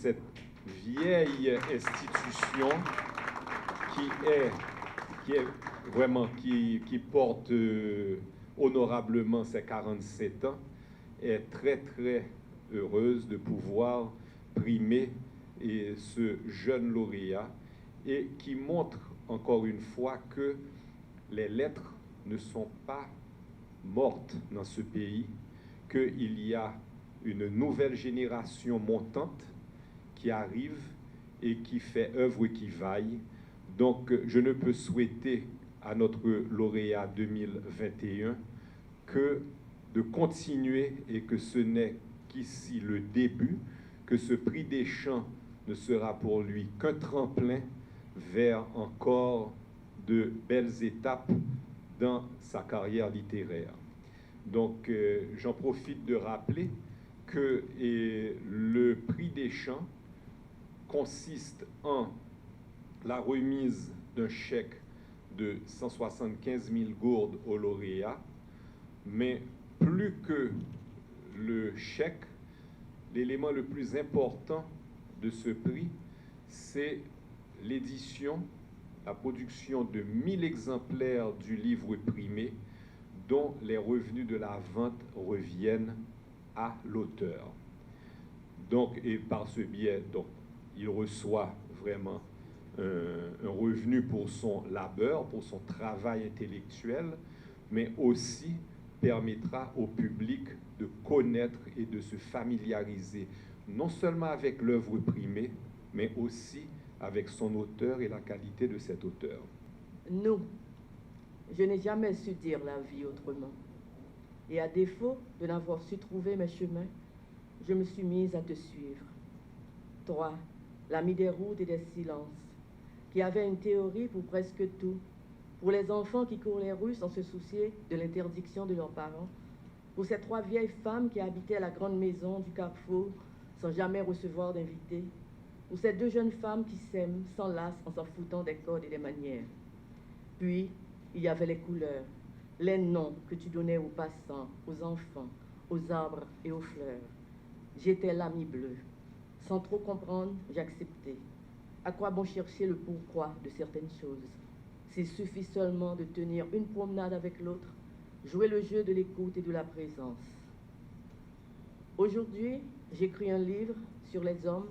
cette vieille institution qui porte honorablement ses 47 ans, est très très heureuse de pouvoir primer ce jeune lauréat et qui montre encore une fois que les lettres ne sont pas mortes dans ce pays, qu'il y a une nouvelle génération montante qui arrive et qui fait œuvre qui vaille. Donc, je ne peux souhaiter à notre lauréat 2021 que de continuer et que ce n'est qu'ici le début, que ce prix des chants ne sera pour lui qu'un tremplin vers encore de belles étapes dans sa carrière littéraire. Donc, j'en profite de rappeler que le prix des chants consiste en la remise d'un chèque de 175 000 gourdes au lauréat, mais plus que le chèque, l'élément le plus important de ce prix, c'est l'édition, la production de 1000 exemplaires du livre primé, dont les revenus de la vente reviennent à l'auteur. Donc, et par ce biais, donc, il reçoit vraiment un revenu pour son labeur, pour son travail intellectuel, mais aussi permettra au public de connaître et de se familiariser non seulement avec l'œuvre primée, mais aussi avec son auteur et la qualité de cet auteur. Nous, je n'ai jamais su dire la vie autrement. Et à défaut de n'avoir su trouver mes chemins, je me suis mise à te suivre. Toi, l'ami des routes et des silences, qui avait une théorie pour presque tout, pour les enfants qui courent les rues sans se soucier de l'interdiction de leurs parents, pour ces 3 vieilles femmes qui habitaient la grande maison du Carrefour sans jamais recevoir d'invités, pour ces 2 jeunes femmes qui s'aiment, s'enlacent en s'en foutant des codes et des manières. Puis, il y avait les couleurs, les noms que tu donnais aux passants, aux enfants, aux arbres et aux fleurs. J'étais l'ami bleu. Sans trop comprendre, j'acceptais. À quoi bon chercher le pourquoi de certaines choses? S'il suffit seulement de tenir une promenade avec l'autre, jouer le jeu de l'écoute et de la présence. Aujourd'hui, j'écris un livre sur les hommes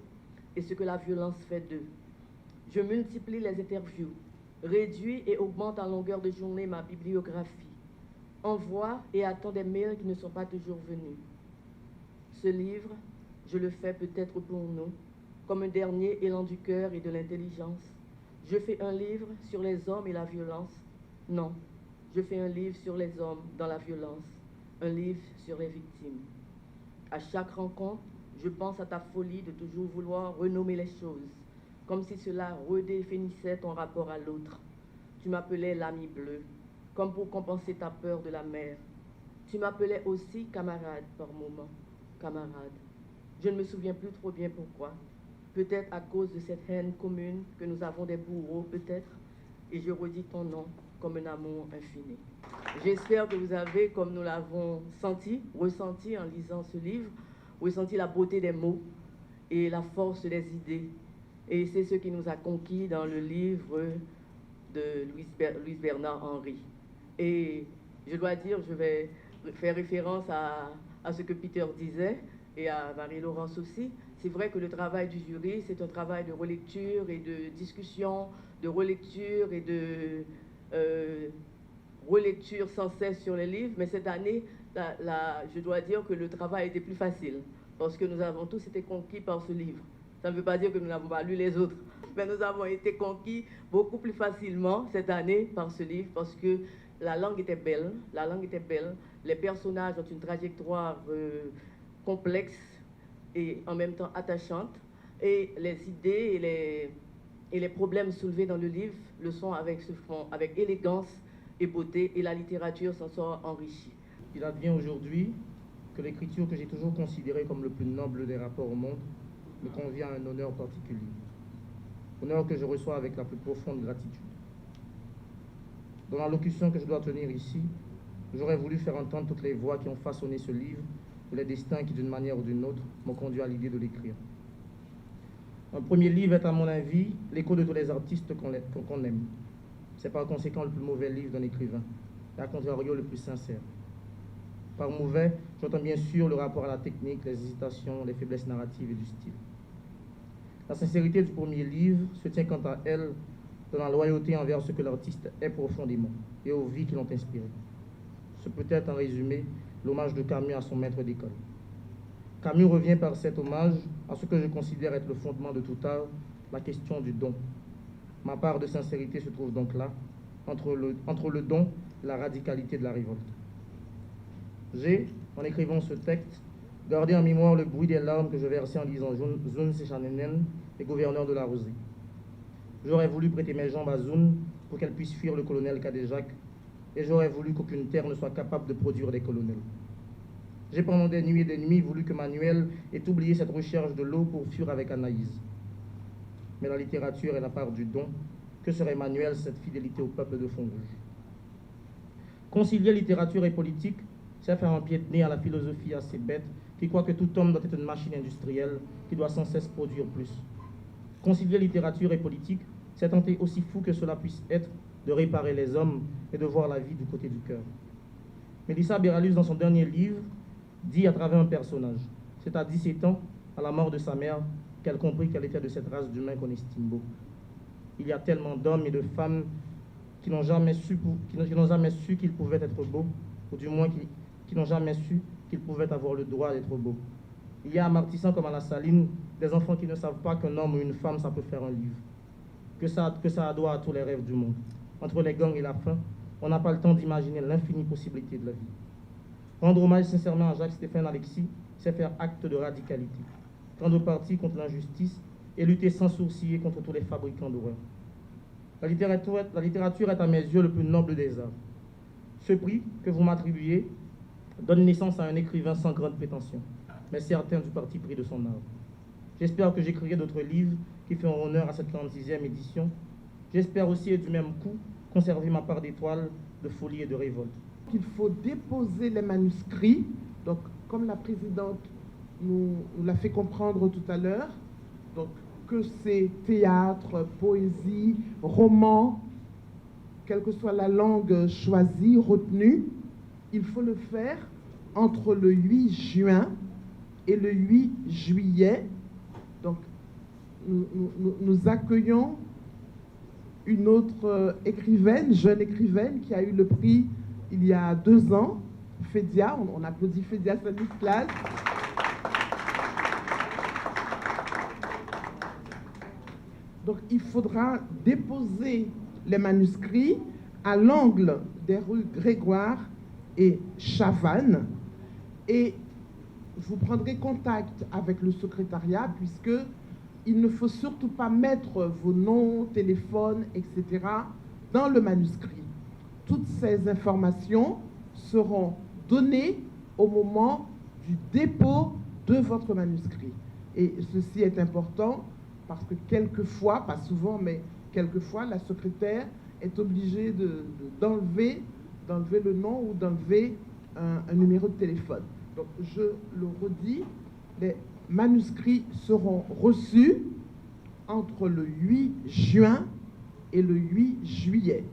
et ce que la violence fait d'eux. Je multiplie les interviews, réduis et augmente en longueur de journée ma bibliographie, envoie et attends des mails qui ne sont pas toujours venus. Ce livre, je le fais peut-être pour nous, comme un dernier élan du cœur et de l'intelligence. Je fais un livre sur les hommes et la violence. Non, je fais un livre sur les hommes dans la violence, un livre sur les victimes. À chaque rencontre, je pense à ta folie de toujours vouloir renommer les choses, comme si cela redéfinissait ton rapport à l'autre. Tu m'appelais l'ami bleu, comme pour compenser ta peur de la mer. Tu m'appelais aussi camarade par moments, camarade. Je ne me souviens plus trop bien pourquoi. Peut-être à cause de cette haine commune que nous avons des bourreaux, peut-être. Et je redis ton nom comme un amour infini. J'espère que vous avez, comme nous l'avons ressenti en lisant ce livre, ressenti la beauté des mots et la force des idées. Et c'est ce qui nous a conquis dans le livre de Louis Bernard Henry. Et je dois dire, je vais faire référence à ce que Peter disait, et à Marie-Laurence aussi. C'est vrai que le travail du jury, c'est un travail de relecture et de discussion, de relecture et de relecture sans cesse sur les livres. Mais cette année, je dois dire que le travail était plus facile, parce que nous avons tous été conquis par ce livre. Ça ne veut pas dire que nous n'avons pas lu les autres, mais nous avons été conquis beaucoup plus facilement cette année par ce livre, parce que la langue était belle, les personnages ont une trajectoire complexe et en même temps attachante, et les idées et les problèmes soulevés dans le livre le sont avec ce fond, avec élégance et beauté, et la littérature s'en sort enrichie. Il advient aujourd'hui que l'écriture que j'ai toujours considérée comme le plus noble des rapports au monde me convient à un honneur particulier, honneur que je reçois avec la plus profonde gratitude. Dans la locution que je dois tenir ici, j'aurais voulu faire entendre toutes les voix qui ont façonné ce livre, ou les destins qui, d'une manière ou d'une autre, m'ont conduit à l'idée de l'écrire. Un premier livre est, à mon avis, l'écho de tous les artistes qu'on aime. C'est par conséquent le plus mauvais livre d'un écrivain, et à contrario le plus sincère. Par mauvais, j'entends bien sûr le rapport à la technique, les hésitations, les faiblesses narratives et du style. La sincérité du premier livre se tient quant à elle dans la loyauté envers ce que l'artiste est profondément et aux vies qui l'ont inspiré. Ce peut être en résumé l'hommage de Camus à son maître d'école. Camus revient par cet hommage à ce que je considère être le fondement de tout art, la question du don. Ma part de sincérité se trouve donc là, entre le don et la radicalité de la révolte. J'ai, en écrivant ce texte, gardé en mémoire le bruit des larmes que je versais en lisant Zun Sechanenen, les gouverneurs de la Rosée. J'aurais voulu prêter mes jambes à Zun pour qu'elle puisse fuir le colonel Kadejak, et j'aurais voulu qu'aucune terre ne soit capable de produire des colonels. J'ai pendant des nuits et des nuits voulu que Manuel ait oublié cette recherche de l'eau pour fuir avec Anaïs. Mais la littérature est la part du don. Que serait Manuel cette fidélité au peuple de Font-Rouge? Concilier littérature et politique, c'est faire un pied de nez à la philosophie assez bête qui croit que tout homme doit être une machine industrielle qui doit sans cesse produire plus. Concilier littérature et politique, c'est tenter aussi fou que cela puisse être de réparer les hommes et de voir la vie du côté du cœur. Mélissa Béralus, dans son dernier livre, dit à travers un personnage, c'est à 17 ans, à la mort de sa mère, qu'elle comprit qu'elle était de cette race d'humains qu'on estime beau. Il y a tellement d'hommes et de femmes qui n'ont jamais su qu'ils pouvaient être beaux, ou du moins qui n'ont jamais su qu'ils pouvaient avoir le droit d'être beaux. Il y a à Martissan comme à la Saline des enfants qui ne savent pas qu'un homme ou une femme, ça peut faire un livre, que ça a droit à tous les rêves du monde. Entre les gangs et la faim, on n'a pas le temps d'imaginer l'infinie possibilité de la vie. Rendre hommage sincèrement à Jacques-Stéphane Alexis, c'est faire acte de radicalité, prendre parti contre l'injustice et lutter sans sourciller contre tous les fabricants d'horreur. La littérature est à mes yeux le plus noble des arts. Ce prix que vous m'attribuez donne naissance à un écrivain sans grande prétention, mais certain du parti pris de son art. J'espère que j'écrirai d'autres livres qui feront honneur à cette 46e édition. J'espère aussi, et du même coup, conserver ma part d'étoiles, de folie et de révolte. Il faut déposer les manuscrits, donc comme la présidente nous l'a fait comprendre tout à l'heure, donc que c'est théâtre, poésie, roman, quelle que soit la langue choisie, retenue, il faut le faire entre le 8 juin et le 8 juillet. Donc, nous accueillons une autre écrivaine, jeune écrivaine, qui a eu le prix il y a 2 ans, Fédia. On applaudit Fédia Stanislas. Donc, il faudra déposer les manuscrits à l'angle des rues Grégoire et Chavannes, et vous prendrez contact avec le secrétariat, puisque il ne faut surtout pas mettre vos noms, téléphones, etc. dans le manuscrit. Toutes ces informations seront données au moment du dépôt de votre manuscrit. Et ceci est important parce que quelquefois, pas souvent, mais quelquefois, la secrétaire est obligée d'enlever le nom ou d'enlever un numéro de téléphone. Donc, je le redis, les manuscrits seront reçus entre le 8 juin et le 8 juillet.